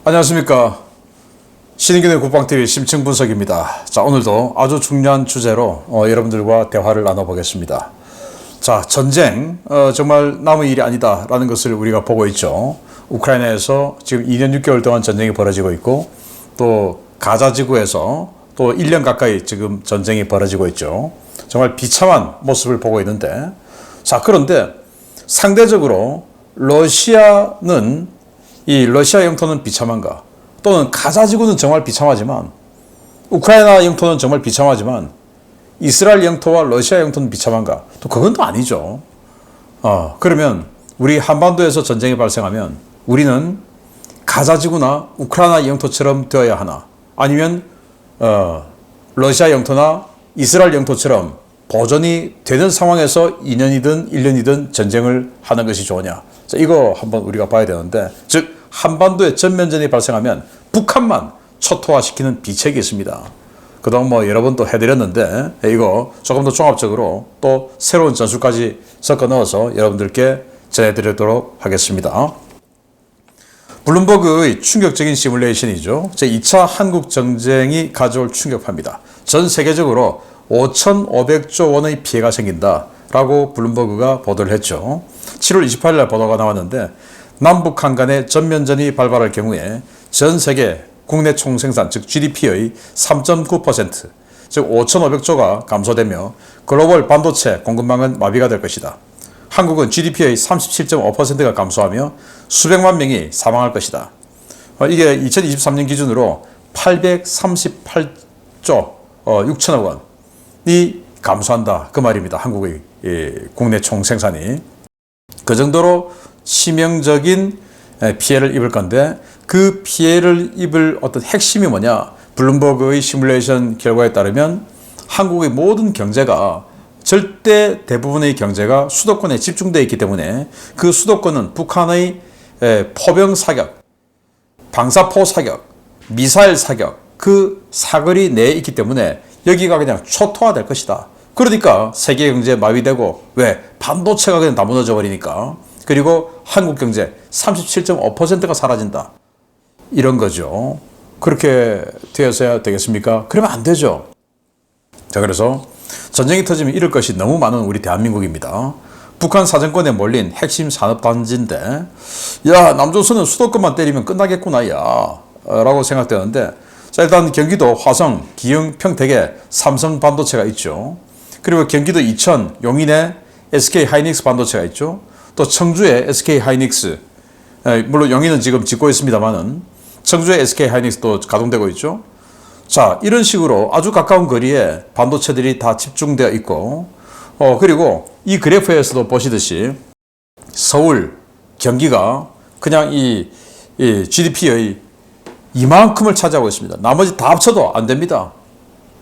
안녕하십니까. 신인균의 국방TV 심층분석입니다. 자, 오늘도 아주 중요한 주제로 여러분들과 대화를 나눠보겠습니다. 자, 전쟁 정말 남의 일이 아니다라는 것을 우리가 보고 있죠. 우크라이나에서 지금 2년 6개월 동안 전쟁이 벌어지고 있고, 또 가자 지구에서 또 1년 가까이 지금 전쟁이 벌어지고 있죠. 정말 비참한 모습을 보고 있는데, 자, 그런데 상대적으로 러시아는, 이 러시아 영토는 비참한가? 또는 가자 지구는 정말 비참하지만, 우크라이나 영토는 정말 비참하지만, 이스라엘 영토와 러시아 영토는 비참한가? 또 그건 또 아니죠. 그러면 우리 한반도에서 전쟁이 발생하면 우리는 가자 지구나 우크라이나 영토처럼 되어야 하나? 아니면 러시아 영토나 이스라엘 영토처럼 보존이 되는 상황에서 2년이든 1년이든 전쟁을 하는 것이 좋으냐? 자, 이거 한번 우리가 봐야 되는데, 즉 한반도에 전면전이 발생하면 북한만 초토화시키는 비책이 있습니다. 그동안 여러 번 또 해드렸는데, 이거 조금 더 종합적으로 또 새로운 전술까지 섞어 넣어서 여러분들께 전해드리도록 하겠습니다. 블룸버그의 충격적인 시뮬레이션이죠. 제2차 한국전쟁이 가져올 충격파입니다. 전 세계적으로 5,500조 원의 피해가 생긴다라고 블룸버그가 보도를 했죠. 7월 28일 날 보도가 나왔는데, 남북한 간의 전면전이 발발할 경우에 전 세계 국내 총생산, 즉 GDP의 3.9%, 즉 5,500조가 감소되며 글로벌 반도체 공급망은 마비가 될 것이다. 한국은 GDP의 37.5%가 감소하며 수백만 명이 사망할 것이다. 이게 2023년 기준으로 838조 6천억 원이 감소한다, 그 말입니다. 한국의 국내 총생산이. 그 정도로 치명적인 피해를 입을 건데, 그 피해를 입을 어떤 핵심이 뭐냐? 블룸버그의 시뮬레이션 결과에 따르면 한국의 모든 경제가, 절대 대부분의 경제가 수도권에 집중되어 있기 때문에 그 수도권은 북한의 포병 사격, 방사포 사격, 미사일 사격, 그 사거리 내에 있기 때문에 여기가 그냥 초토화될 것이다. 그러니까 세계 경제 마비되고, 왜? 반도체가 그냥 다 무너져 버리니까. 그리고 한국 경제 37.5%가 사라진다. 이런 거죠. 그렇게 되어서야 되겠습니까? 그러면 안 되죠. 자, 그래서 전쟁이 터지면 잃을 것이 너무 많은 우리 대한민국입니다. 북한 사정권에 몰린 핵심 산업단지인데, 야, 남조선은 수도권만 때리면 끝나겠구나, 야, 라고 생각되는데, 자, 일단 경기도 화성, 기흥, 평택에 삼성 반도체가 있죠. 그리고 경기도 이천, 용인에 SK 하이닉스 반도체가 있죠. 또 청주에 SK 하이닉스, 물론 용인은 지금 짓고 있습니다만은 청주에 SK 하이닉스도 가동되고 있죠. 자, 이런 식으로 아주 가까운 거리에 반도체들이 다 집중되어 있고, 그리고 이 그래프에서도 보시듯이 서울, 경기가 그냥 이 GDP의 이만큼을 차지하고 있습니다. 나머지 다 합쳐도 안 됩니다.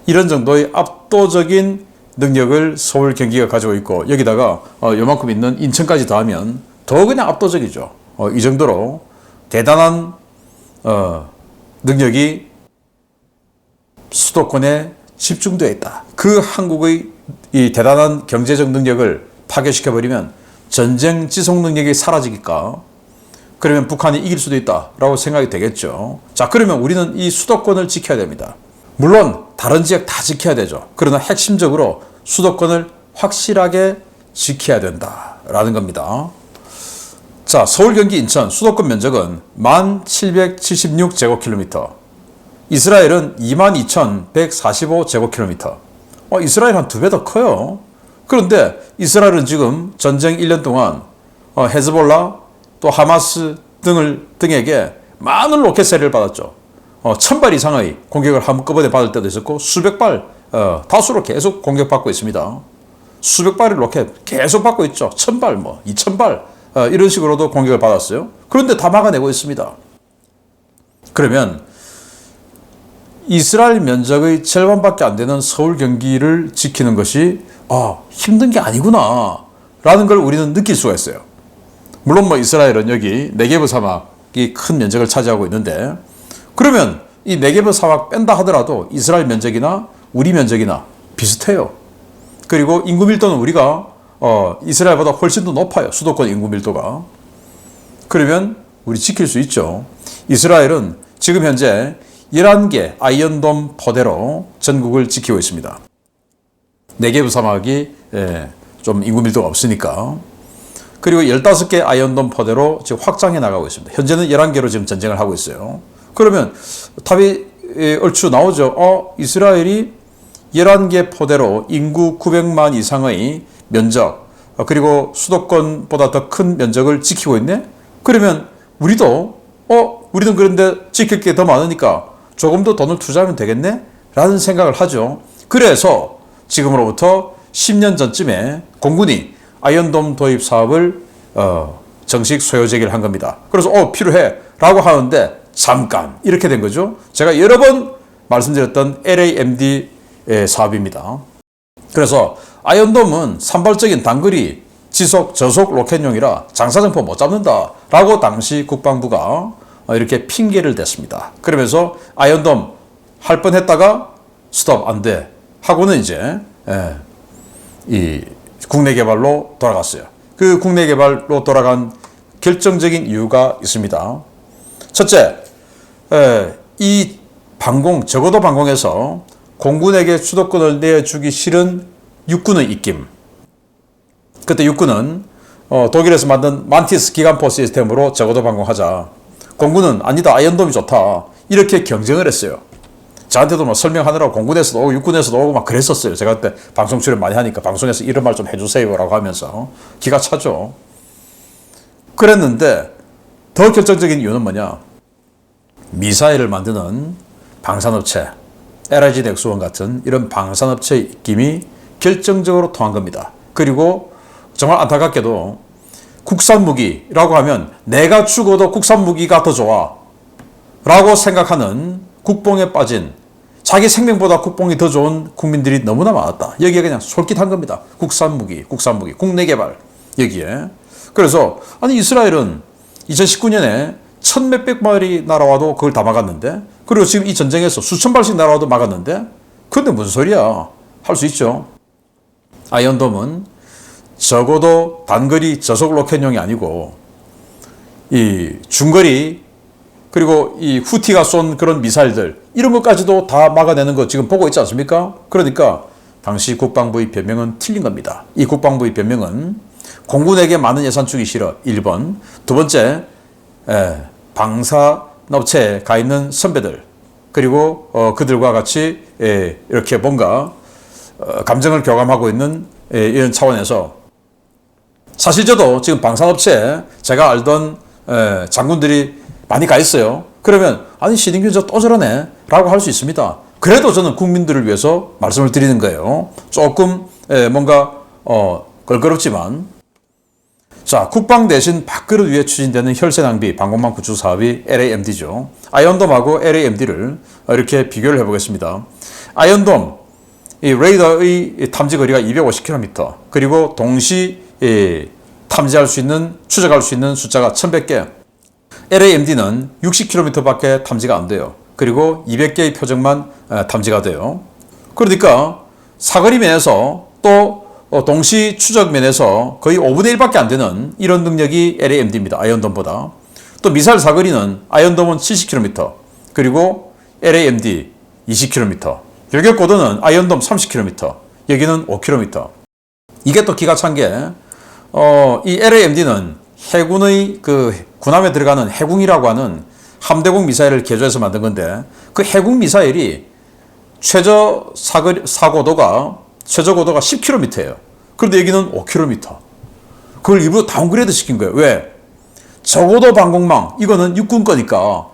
이런 정도의 압도적인 능력을 서울, 경기가 가지고 있고, 여기다가 요만큼 있는 인천까지 더하면 더 그냥 압도적이죠. 이 정도로 대단한 능력이 수도권에 집중되어 있다. 그 한국의 이 대단한 경제적 능력을 파괴시켜버리면 전쟁 지속 능력이 사라지니까, 그러면 북한이 이길 수도 있다라고 생각이 되겠죠. 자, 그러면 우리는 이 수도권을 지켜야 됩니다. 물론 다른 지역 다 지켜야 되죠. 그러나 핵심적으로 수도권을 확실하게 지켜야 된다라는 겁니다. 자, 서울, 경기, 인천 수도권 면적은 1776제곱킬로미터, 이스라엘은 22,145제곱킬로미터. 이스라엘 한 2배 더 커요. 그런데 이스라엘은 지금 전쟁 1년 동안 헤즈볼라, 또 하마스 등에게 많은 로켓 세례를 받았죠. 1000발 이상의 공격을 한꺼번에 받을 때도 있었고, 수백 발, 다수로 계속 공격받고 있습니다. 수백 발의 로켓 계속 받고 있죠. 1000발, 2000발, 이런 식으로도 공격을 받았어요. 그런데 다 막아내고 있습니다. 그러면 이스라엘 면적의 절반밖에 안 되는 서울, 경기를 지키는 것이 힘든 게 아니구나 라는 걸 우리는 느낄 수가 있어요. 물론 이스라엘은 여기 네게브 사막이 큰 면적을 차지하고 있는데, 그러면 이 네게브 사막 뺀다 하더라도 이스라엘 면적이나 우리 면적이나 비슷해요. 그리고 인구 밀도는 우리가 이스라엘보다 훨씬 더 높아요. 수도권 인구 밀도가. 그러면 우리 지킬 수 있죠. 이스라엘은 지금 현재 11개 아이언돔 포대로 전국을 지키고 있습니다. 네게브 사막이 좀 인구 밀도가 없으니까. 그리고 15개 아이언돔 포대로 지금 확장해 나가고 있습니다. 현재는 11개로 지금 전쟁을 하고 있어요. 그러면 답이 얼추 나오죠. 이스라엘이 11개 포대로 인구 900만 이상의 면적, 그리고 수도권보다 더 큰 면적을 지키고 있네? 그러면 우리도 그런데 지킬 게 더 많으니까 조금 더 돈을 투자하면 되겠네? 라는 생각을 하죠. 그래서 지금으로부터 10년 전쯤에 공군이 아이언돔 도입 사업을 정식 소요 제기를 한 겁니다. 그래서 필요해 라고 하는데 잠깐 이렇게 된 거죠. 제가 여러 번 말씀드렸던 LAMD 사업입니다. 그래서 아이언돔은 산발적인 단거리 지속 저속 로켓용이라 장사정포 못 잡는다 라고 당시 국방부가 이렇게 핑계를 댔습니다. 그러면서 아이언돔 할 뻔했다가 스톱 안 돼 하고는 이제 이 국내 개발로 돌아갔어요. 그 국내 개발로 돌아간 결정적인 이유가 있습니다. 첫째, 이 적어도 방공에서 공군에게 주도권을 내주기 싫은 육군의 입김. 그때 육군은 독일에서 만든 만티스 기관포 시스템으로 적어도 방공하자. 공군은 아니다, 아이언돔이 좋다. 이렇게 경쟁을 했어요. 저한테도 막 설명하느라고 공군에서도 오고 육군에서도 오고 막 그랬었어요. 제가 그때 방송 출연 많이 하니까 방송에서 이런 말 좀 해주세요라고 하면서 기가 차죠. 그랬는데 더 결정적인 이유는 뭐냐? 미사일을 만드는 방산업체, LIG 넥스원 같은 이런 방산업체의 입김이 결정적으로 통한 겁니다. 그리고 정말 안타깝게도 국산 무기라고 하면 내가 죽어도 국산 무기가 더 좋아 라고 생각하는 국뽕에 빠진, 자기 생명보다 국뽕이 더 좋은 국민들이 너무나 많았다. 여기에 그냥 솔깃한 겁니다. 국산 무기, 국내 개발 여기에. 그래서 이스라엘은 2019년에 1,000몇백 마리 날아와도 그걸 다 막았는데, 그리고 지금 이 전쟁에서 수천 발씩 날아와도 막았는데, 근데 무슨 소리야? 할 수 있죠. 아이언돔은 적어도 단거리 저속 로켓용이 아니고 이 중거리, 그리고 이 후티가 쏜 그런 미사일들 이런 것까지도 다 막아내는 거 지금 보고 있지 않습니까? 그러니까 당시 국방부의 변명은 틀린 겁니다. 이 국방부의 변명은 공군에게 많은 예산 주기 싫어 1번, 두 번째 방산업체에 가 있는 선배들, 그리고 그들과 같이 이렇게 뭔가 감정을 교감하고 있는 이런 차원에서, 사실 저도 지금 방산업체에 제가 알던 장군들이 많이 가 있어요. 그러면 신인균 저 또 저러네 라고 할 수 있습니다. 그래도 저는 국민들을 위해서 말씀을 드리는 거예요. 조금 뭔가 걸거롭지만, 자, 국방 대신 밥그릇 위에 추진되는 혈세 낭비 방공망 구축 사업이 LAMD죠. 아이언돔하고 LAMD를 이렇게 비교를 해보겠습니다. 아이언돔, 이 레이더의 탐지 거리가 250km, 그리고 동시 탐지할 수 있는, 추적할 수 있는 숫자가 1100개. LAMD는 60km밖에 탐지가 안 돼요. 그리고 200개의 표적만 탐지가 돼요. 그러니까 사거리 면에서 또 동시 추적 면에서 거의 5분의 1밖에 안 되는 이런 능력이 LAMD입니다. 아이언돔보다. 또 미사일 사거리는 아이언돔은 70km, 그리고 LAMD 20km. 요격고도는 아이언돔 30km, 여기는 5km. 이게 또 기가 찬 게, 이 LAMD는 해군의 군함에 들어가는 해궁이라고 하는 함대공 미사일을 개조해서 만든 건데, 그 해궁 미사일이 최저 고도가 10km예요. 그런데 여기는 5km. 그걸 일부러 다운그레이드 시킨 거예요. 왜? 적어도 방공망, 이거는 육군 거니까,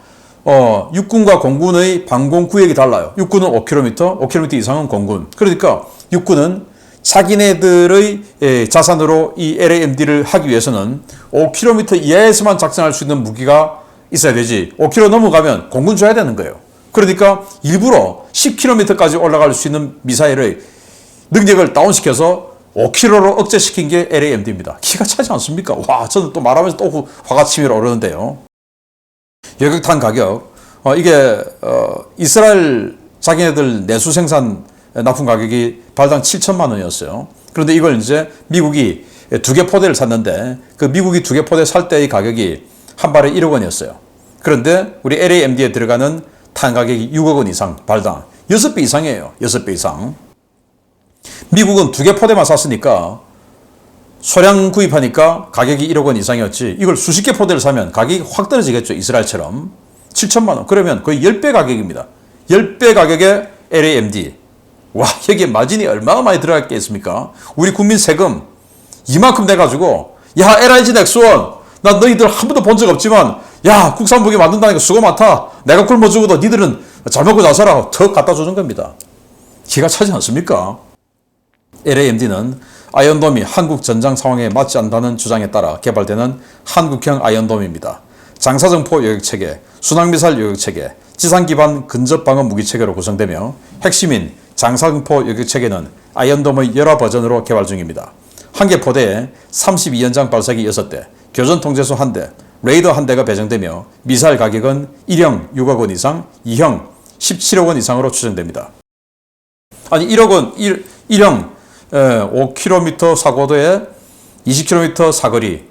육군과 공군의 방공 구역이 달라요. 육군은 5km 이상은 공군. 그러니까 육군은 자기네들의 자산으로 이 LAMD를 하기 위해서는 5km 이하에서만 작전할 수 있는 무기가 있어야 되지, 5km 넘어가면 공군 줘야 되는 거예요. 그러니까 일부러 10km까지 올라갈 수 있는 미사일의 능력을 다운시켜서 5km로 억제시킨 게 LAMD입니다. 기가 차지 않습니까? 와, 저는 또 말하면서 또 화가 치밀어 오르는데요. 여객탄 가격, 이게 이스라엘 자기네들 내수 생산 납품 가격이 발당 7천만 원이었어요. 그런데 이걸 이제 미국이 2개 포대를 샀는데, 그 미국이 2개 포대 살 때의 가격이 한 발에 1억 원이었어요. 그런데 우리 LAMD에 들어가는 탄 가격이 6억 원 이상 발당. 6배 이상이에요. 6배 이상. 미국은 2개 포대만 샀으니까 소량 구입하니까 가격이 1억 원 이상이었지. 이걸 수십 개 포대를 사면 가격이 확 떨어지겠죠. 이스라엘처럼. 7천만 원. 그러면 거의 10배 가격입니다. 10배 가격에 LAMD. 와, 여기에 마진이 얼마나 많이 들어갔겠습니까? 우리 국민 세금 이만큼 내가지고, 야, LIG 넥스원, 나 너희들 한 번도 본 적 없지만, 야, 국산 무기 만든다니까 수고 많다. 내가 굶어 죽어도 니들은 잘 먹고 잘 살아. 더 갖다 주는 겁니다. 기가 차지 않습니까? LAMD는 아이언돔이 한국 전장 상황에 맞지 않는다는 주장에 따라 개발되는 한국형 아이언돔입니다. 장사정포 요격체계, 순항미사일 요격체계, 지상 기반 근접방어 무기체계로 구성되며 핵심인 장사정포 요격체계는 아이언돔의 여러 버전으로 개발 중입니다. 한 개 포대에 32연장 발사기 6대, 교전 통제소 1대, 레이더 1대가 배정되며 미사일 가격은 1형 6억 원 이상, 2형 17억 원 이상으로 추정됩니다. 아니 1억 원, 1형 5km 사고도에 20km 사거리,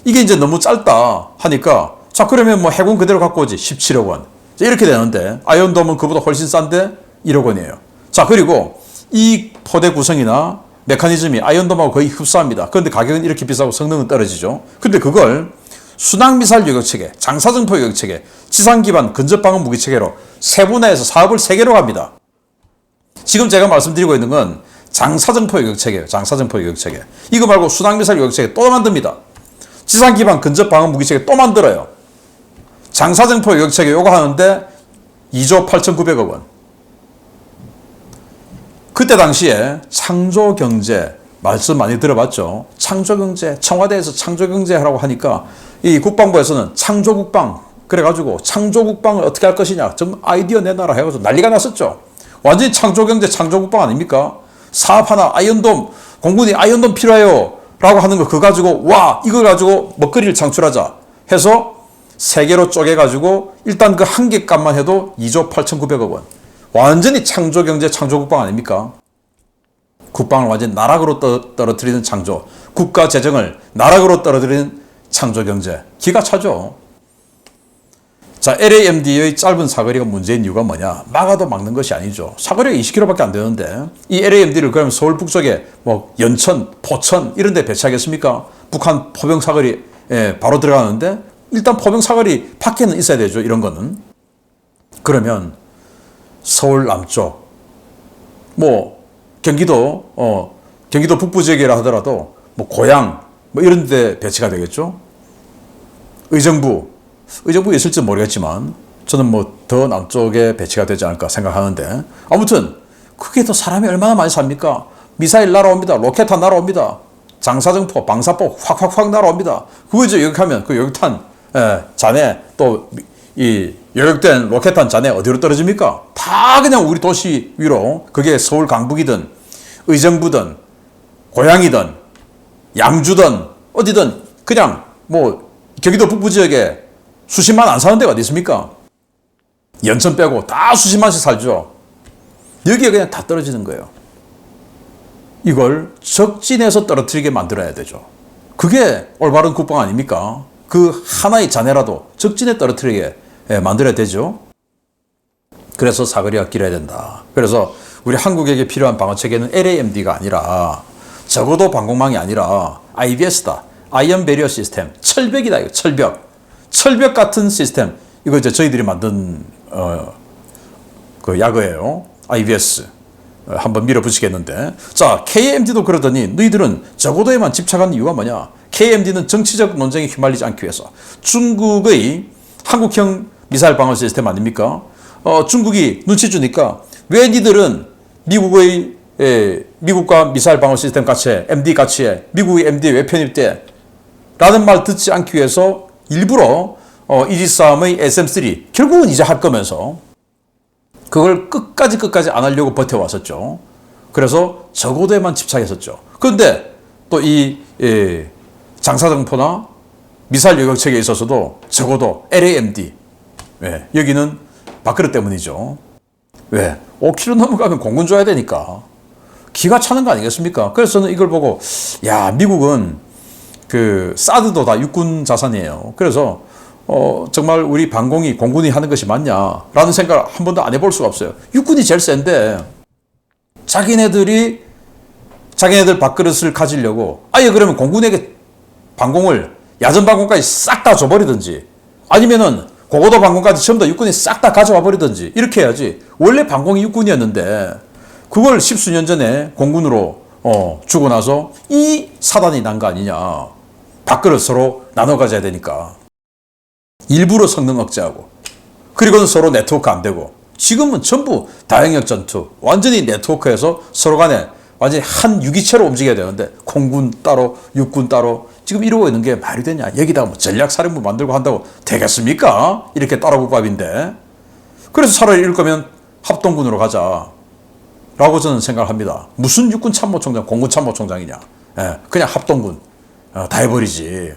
이게 이제 너무 짧다 하니까, 자 그러면 뭐 해군 그대로 갖고 오지. 17억 원. 이렇게 되는데 아이언돔은 그보다 훨씬 싼데 1억 원이에요. 자 그리고 이 포대 구성이나 메커니즘이 아이언돔하고 거의 흡사합니다. 그런데 가격은 이렇게 비싸고 성능은 떨어지죠. 근데 그걸 순항미사일 요격체계, 장사정포 요격체계, 지상기반 근접방어 무기체계로 세분화해서 사업을 3개로 갑니다. 지금 제가 말씀드리고 있는 건 장사정포 요격체계예요. 장사정포 요격체계. 이거 말고 순항미사일 요격체계 또 만듭니다. 지상기반 근접방어 무기체계 또 만들어요. 장사정포 요격체계 요거 하는데 2조 8,900억 원. 그때 당시에 창조경제 말씀 많이 들어봤죠. 창조경제, 청와대에서 창조경제라고 하니까 이 국방부에서는 창조국방, 그래가지고 창조국방을 어떻게 할 것이냐, 좀 아이디어 내놔라 해가지고 난리가 났었죠. 완전히 창조경제, 창조국방 아닙니까? 사업 하나, 아이언돔, 공군이 아이언돔 필요해요 라고 하는 거 그거 가지고, 와, 이걸 가지고 먹거리를 창출하자 해서 3개로 쪼개가지고 일단 그 한 개 값만 해도 2조 8,900억 원. 완전히 창조경제, 창조국방 아닙니까? 국방을 완전히 나락으로 떨어뜨리는 창조, 국가 재정을 나락으로 떨어뜨리는 창조경제. 기가 차죠. 자, LAMD의 짧은 사거리가 문제인 이유가 뭐냐? 막아도 막는 것이 아니죠. 사거리가 20km밖에 안 되는데 이 LAMD를 그러면 서울 북쪽에 뭐 연천, 포천 이런 데 배치하겠습니까? 북한 포병 사거리 바로 들어가는데 일단 포병 사거리 밖에는 있어야 되죠. 이런 거는. 그러면 서울 남쪽, 뭐 경기도 북부 지역이라 하더라도 뭐 고양 뭐 이런 데 배치가 되겠죠. 의정부에 있을지 모르겠지만 저는 뭐 더 남쪽에 배치가 되지 않을까 생각하는데, 아무튼 그게 더 사람이 얼마나 많이 삽니까? 미사일 날아옵니다. 로켓 한 날아옵니다. 장사정포, 방사포 확 날아옵니다. 그거 이제 요격하면 그 요격탄 잔해, 또 이 요격된 로켓탄 잔해 어디로 떨어집니까? 다 그냥 우리 도시 위로. 그게 서울 강북이든 의정부든 고양이든 양주든 어디든 그냥 뭐 경기도 북부 지역에 수십만 안 사는 데가 어디 있습니까? 연천 빼고 다 수십만씩 살죠. 여기에 그냥 다 떨어지는 거예요. 이걸 적진에서 떨어뜨리게 만들어야 되죠. 그게 올바른 국방 아닙니까? 그 하나의 잔해라도 적진에 떨어뜨리게 만들어야 되죠. 그래서 사거리가 길어야 된다. 그래서 우리 한국에게 필요한 방어체계는 LAMD가 아니라, 적어도 방공망이 아니라 IBS다. 아이언 베리어 시스템. 철벽이다. 이거 철벽. 철벽 같은 시스템. 이거 이제 저희들이 만든 그 약어예요. IBS. 한번 밀어붙이겠는데. 자, KMD도 그러더니 너희들은 적어도에만 집착한 이유가 뭐냐? KMD는 정치적 논쟁에 휘말리지 않기 위해서. 중국의 한국형 미사일 방어 시스템 아닙니까? 중국이 눈치 주니까 왜 니들은 미국과 미사일 방어 시스템 같이 해, MD 같이 해, 미국의 MD에 왜 편입돼? 라는 말 듣지 않기 위해서 일부러 이지스함의 SM3 결국은 이제 할 거면서 그걸 끝까지 안 하려고 버텨왔었죠. 그래서 적어도에만 집착했었죠. 그런데 또 이 장사정포나 미사일 요격체계에 있어서도 적어도 LAMD, 여기는 밥그릇 때문이죠. 왜? 5km 넘어가면 공군 줘야 되니까 기가 차는 거 아니겠습니까? 그래서 저는 이걸 보고, 야, 미국은 그 사드도 다 육군 자산이에요. 그래서 정말 우리 방공이 공군이 하는 것이 맞냐라는 생각을 한 번도 안 해볼 수가 없어요. 육군이 제일 센데 자기네들 밥그릇을 가지려고 아예 그러면 공군에게 방공을 야전 방공까지 싹 다 줘버리든지 아니면은 고고도 방공까지 전부 다 육군이 싹 다 가져와 버리든지 이렇게 해야지. 원래 방공이 육군이었는데 그걸 십수년 전에 공군으로 주고 나서 이 사단이 난 거 아니냐. 밥그릇 서로 나눠 가져야 되니까 일부러 성능 억제하고 그리고는 서로 네트워크 안 되고 지금은 전부 다영역 전투 완전히 네트워크에서 서로 간에 완전히 한 유기체로 움직여야 되는데 공군 따로 육군 따로 지금 이러고 있는 게 말이 되냐. 여기다가 뭐 전략사령부 만들고 한다고 되겠습니까? 이렇게 따라국밥인데. 그래서 차라리 이럴 거면 합동군으로 가자 라고 저는 생각합니다. 무슨 육군 참모총장 공군 참모총장이냐. 그냥 합동군 다 해버리지.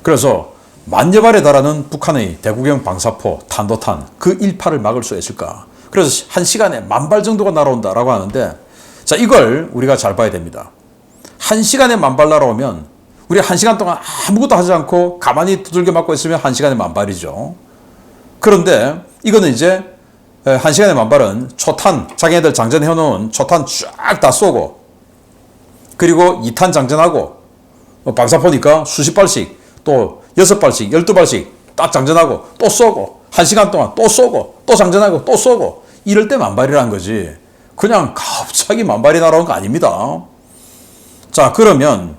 그래서 만여발에 달하는 북한의 대구경 방사포 탄도탄 그 일파를 막을 수 있을까. 그래서 한 시간에 10,000발 정도가 날아온다라고 하는데 자 이걸 우리가 잘 봐야 됩니다. 한 시간에 10,000발 날아오면 우리 한 시간 동안 아무것도 하지 않고 가만히 두들겨 맞고 있으면 한 시간에 10,000발이죠. 그런데 이거는 이제 한 시간에 10,000발은 초탄 자기네들 장전해 놓은 초탄 쫙 다 쏘고 그리고 2탄 장전하고 방사포니까 수십 발씩 또 6발씩 12발씩 딱 장전하고 또 쏘고 한 시간 동안 또 쏘고 또 장전하고 또 쏘고 이럴 때 10,000발이라는 거지. 그냥 갑자기 10,000발이 날아온 거 아닙니다. 자 그러면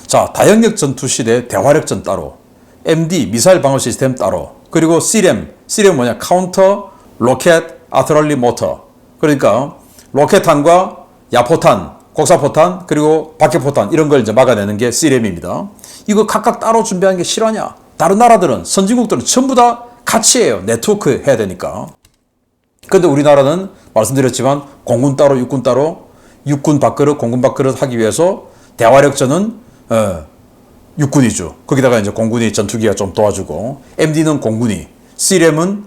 자 다영역 전투 시대 대화력전 따로 MD 미사일 방어 시스템 따로 그리고 CRAM 뭐냐 카운터 로켓 아트럴리 모터 그러니까 로켓탄과 야포탄 곡사포탄 그리고 박격포탄 이런 걸 이제 막아내는 게 CRAM입니다. 이거 각각 따로 준비하는 게 실화냐. 다른 나라들은 선진국들은 전부 다 같이 해요. 네트워크 해야 되니까. 근데 우리나라는 말씀드렸지만 공군 따로 육군 따로 육군 밥그릇 공군 밥그릇 하기 위해서 대화력전은 육군이죠. 거기다가 이제 공군이 전투기가 좀 도와주고 MD는 공군이 CRAM은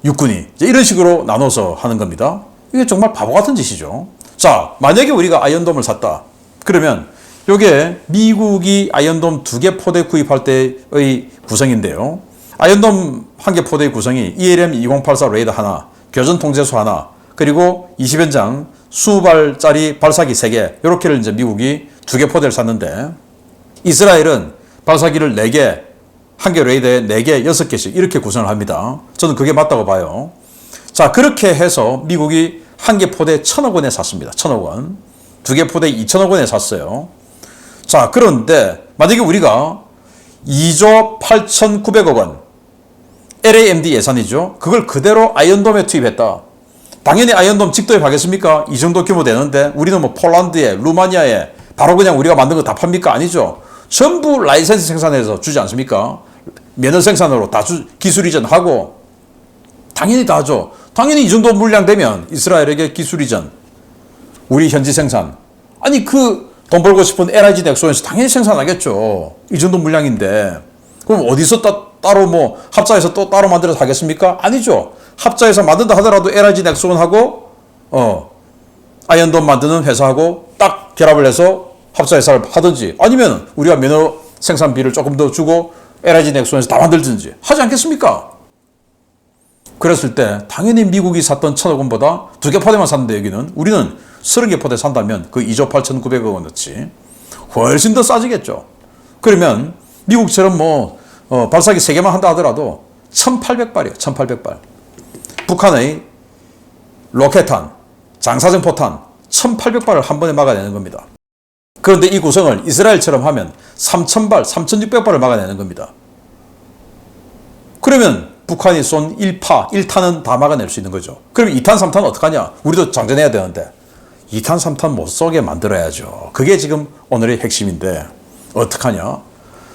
육군이 이런 식으로 나눠서 하는 겁니다. 이게 정말 바보 같은 짓이죠. 자 만약에 우리가 아이언돔을 샀다. 그러면 이게 미국이 아이언돔 2개 포대 구입할 때의 구성인데요. 아이언돔 1개 포대의 구성이 ELM-2084 레이더 하나 교전 통제소 하나 그리고 20연장 20발짜리 발사기 3개 이렇게를 이제 미국이 2개 포대를 샀는데 이스라엘은 발사기를 4개 1개 레이더에 4개 6개씩 이렇게 구성을 합니다. 저는 그게 맞다고 봐요. 자 그렇게 해서 미국이 1개 포대에 1,000억 원에 샀습니다. 1,000억 원 2개 포대에 2,000억 원에 샀어요. 자 그런데 만약에 우리가 2조 8,900억 원 LAMD 예산이죠. 그걸 그대로 아이언돔에 투입했다. 당연히 아이언돔 직도에 가겠습니까? 이 정도 규모 되는데 우리는 뭐 폴란드에 루마니아에 바로 그냥 우리가 만든 거 다 팝니까? 아니죠. 전부 라이센스 생산해서 주지 않습니까? 면허 생산으로 다 기술 이전하고 당연히 다 하죠. 당연히 이 정도 물량 되면 이스라엘에게 기술 이전 우리 현지 생산 아니 그 돈 벌고 싶은 LIG 넥소에서 당연히 생산하겠죠. 이 정도 물량인데 그럼 어디서 따로 뭐 합자해서 또 따로 만들어서 하겠습니까? 아니죠. 합자해서 만든다 하더라도 LIG 넥소원하고 아이언돔 만드는 회사하고 딱 결합을 해서 합자회사를 하든지 아니면 우리가 면허 생산비를 조금 더 주고 LIG 넥소원에서 다 만들든지 하지 않겠습니까? 그랬을 때 당연히 미국이 샀던 1,000억 원보다 2개 포대만 샀는데 여기는 우리는 30개 포대 산다면 그 2조 8,900억 원어치 훨씬 더 싸지겠죠. 그러면 미국처럼 뭐 발사기 3개만 한다 하더라도 1,800발이에요. 1,800발. 북한의 로켓탄, 장사정 포탄 1,800발을 한 번에 막아내는 겁니다. 그런데 이 구성을 이스라엘처럼 하면 3,000발, 3,600발을 막아내는 겁니다. 그러면 북한이 쏜 1파, 1탄은 다 막아낼 수 있는 거죠. 그럼 2탄, 3탄은 어떡하냐? 우리도 장전해야 되는데 2탄, 3탄 못 쏘게 만들어야죠. 그게 지금 오늘의 핵심인데 어떡하냐?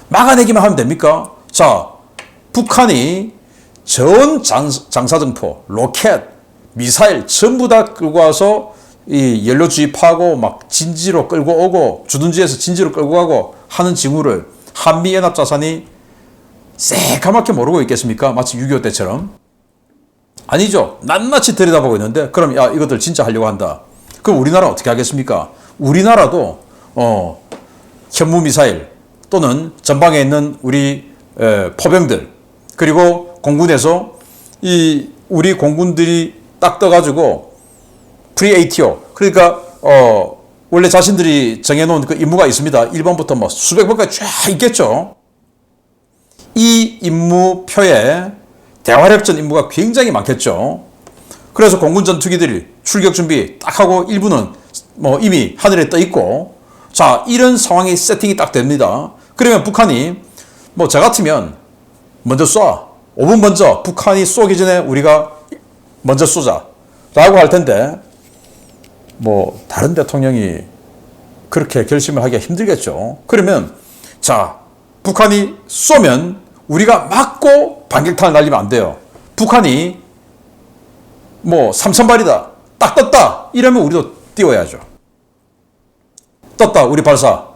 막아내기만 하면 됩니까? 자, 북한이 전 장사정포, 로켓, 미사일 전부 다 끌고 와서 이 연료 주입하고 막 진지로 끌고 오고 주둔지에서 진지로 끌고 가고 하는 징후를 한미연합자산이 새까맣게 모르고 있겠습니까? 마치 6.25 때처럼. 아니죠. 낱낱이 들여다보고 있는데 그럼 야 이것들 진짜 하려고 한다. 그럼 우리나라 어떻게 하겠습니까? 우리나라도 현무미사일 또는 전방에 있는 우리 포병들, 그리고 공군에서 이 우리 공군들이 딱 떠가지고 프리-ATO, 그러니까 원래 자신들이 정해놓은 그 임무가 있습니다. 1번부터 뭐 수백 번까지 쫙 있겠죠. 이 임무표에 대화력전 임무가 굉장히 많겠죠. 그래서 공군 전투기들이 출격 준비 딱 하고 일부는 뭐 이미 하늘에 떠 있고, 자, 이런 상황이 세팅이 딱 됩니다. 그러면 북한이 뭐 저 같으면 먼저 쏴. 5분 먼저 북한이 쏘기 전에 우리가 먼저 쏘자. 라고 할 텐데, 뭐 다른 대통령이 그렇게 결심을 하기가 힘들겠죠. 그러면 자, 북한이 쏘면 우리가 맞고 반격탄을 날리면 안 돼요. 북한이 뭐 3,000발이다, 딱 떴다, 이러면 우리도 띄워야죠. 떴다, 우리 발사.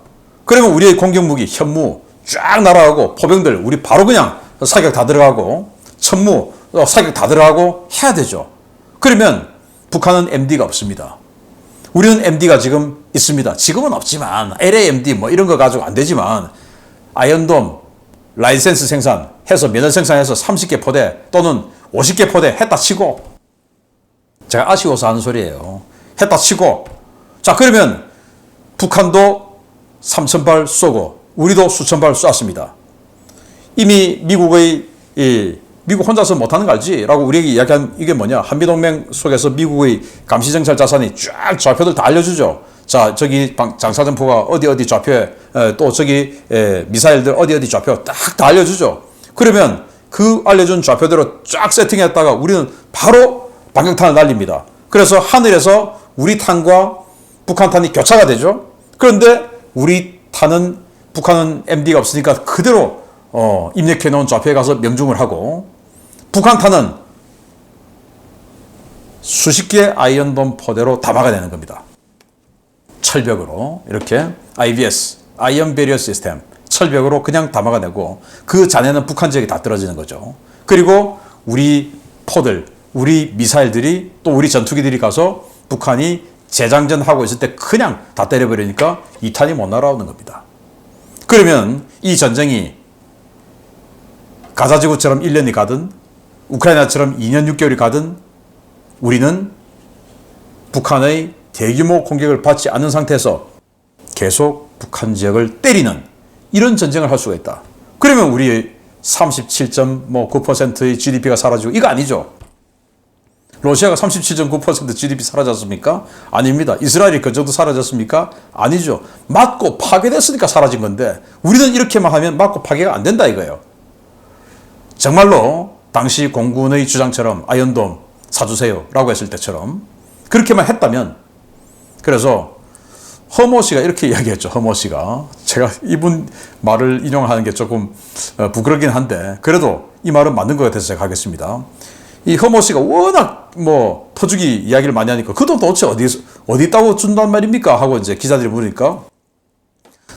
그러면 우리의 공격무기 현무 쫙 날아가고, 포병들 우리 바로 그냥 사격 다 들어가고, 천무 사격 다 들어가고 해야 되죠. 그러면 북한은 MD가 없습니다. 우리는 MD가 지금 있습니다. 지금은 없지만 LAMD 뭐 이런 거 가지고 안 되지만, 아이언돔 라이센스 생산해서 면허 생산해서 30개 포대 또는 50개 포대 했다 치고, 제가 아쉬워서 하는 소리예요. 했다 치고, 자, 그러면 북한도 3,000발 쏘고 우리도 수천 발 쐈습니다. 이미 미국의 미국 혼자서 못하는 거 알지? 라고 우리에게 이야기한 이게 뭐냐? 한미동맹 속에서 미국의 감시정찰 자산이 쫙 좌표들 다 알려주죠. 자, 저기 장사정포가 어디 좌표에, 또 저기 미사일들 어디 좌표 딱 다 알려주죠. 그러면 그 알려준 좌표대로 쫙 세팅했다가 우리는 바로 반격탄을 날립니다. 그래서 하늘에서 우리 탄과 북한 탄이 교차가 되죠. 그런데 우리 탄은, 북한은 MD가 없으니까 그대로 입력해 놓은 좌표에 가서 명중을 하고, 북한 탄은 수십 개의 아이언돔 포대로 다 막아내는 겁니다. 철벽으로 이렇게 IBS, 아이언 베리어 시스템, 철벽으로 그냥 다 막아내고, 그 잔해는 북한 지역에 다 떨어지는 거죠. 그리고 우리 포들, 우리 미사일들이, 또 우리 전투기들이 가서 북한이 재장전하고 있을 때 그냥 다 때려버리니까 이 탄이 못 날아오는 겁니다. 그러면 이 전쟁이 가자지구처럼 1년이 가든 우크라이나처럼 2년 6개월이 가든 우리는 북한의 대규모 공격을 받지 않는 상태에서 계속 북한 지역을 때리는 이런 전쟁을 할 수가 있다. 그러면 우리 37.9%의 GDP가 사라지고, 이거 아니죠. 러시아가 37.9% GDP 사라졌습니까? 아닙니다. 이스라엘이 그 정도 사라졌습니까? 아니죠. 맞고 파괴됐으니까 사라진 건데, 우리는 이렇게만 하면 맞고 파괴가 안 된다 이거예요. 정말로 당시 공군의 주장처럼 아이언돔 사주세요 라고 했을 때처럼 그렇게만 했다면, 그래서 허모 씨가 이렇게 이야기했죠. 허모 씨가, 제가 이분 말을 인용하는 게 조금 부끄럽긴 한데 그래도 이 말은 맞는 것 같아서 제가 하겠습니다. 이 허모 씨가 워낙 뭐 퍼주기 이야기를 많이 하니까 그 돈 도대체 어디 있다고 준단 말입니까? 하고 이제 기자들이 물으니까,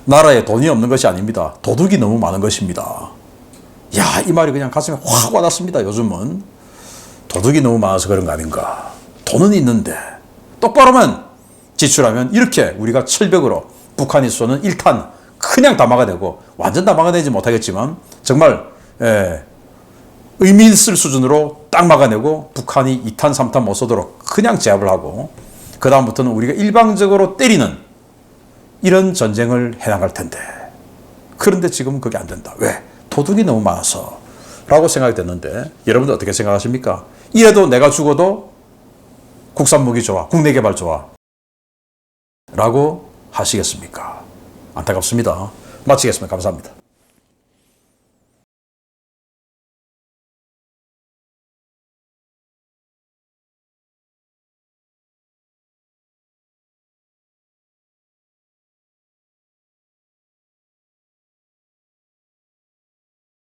나라에 돈이 없는 것이 아닙니다. 도둑이 너무 많은 것입니다. 야, 이 말이 그냥 가슴에 확 와닿습니다. 요즘은 도둑이 너무 많아서 그런 거 아닌가. 돈은 있는데 똑바로만 지출하면 이렇게 우리가 철벽으로 북한이 쏘는 1탄 그냥 다 막아내고, 완전 다 막아내지 못하겠지만 정말 의미 있을 수준으로 딱 막아내고, 북한이 2탄 3탄 못 쏘도록 그냥 제압을 하고, 그 다음부터는 우리가 일방적으로 때리는 이런 전쟁을 해나갈 텐데, 그런데 지금은 그게 안 된다. 왜? 도둑이 너무 많아서 라고 생각이 됐는데, 여러분들 어떻게 생각하십니까? 이래도 내가 죽어도 국산 무기 좋아, 국내 개발 좋아 라고 하시겠습니까? 안타깝습니다. 마치겠습니다. 감사합니다.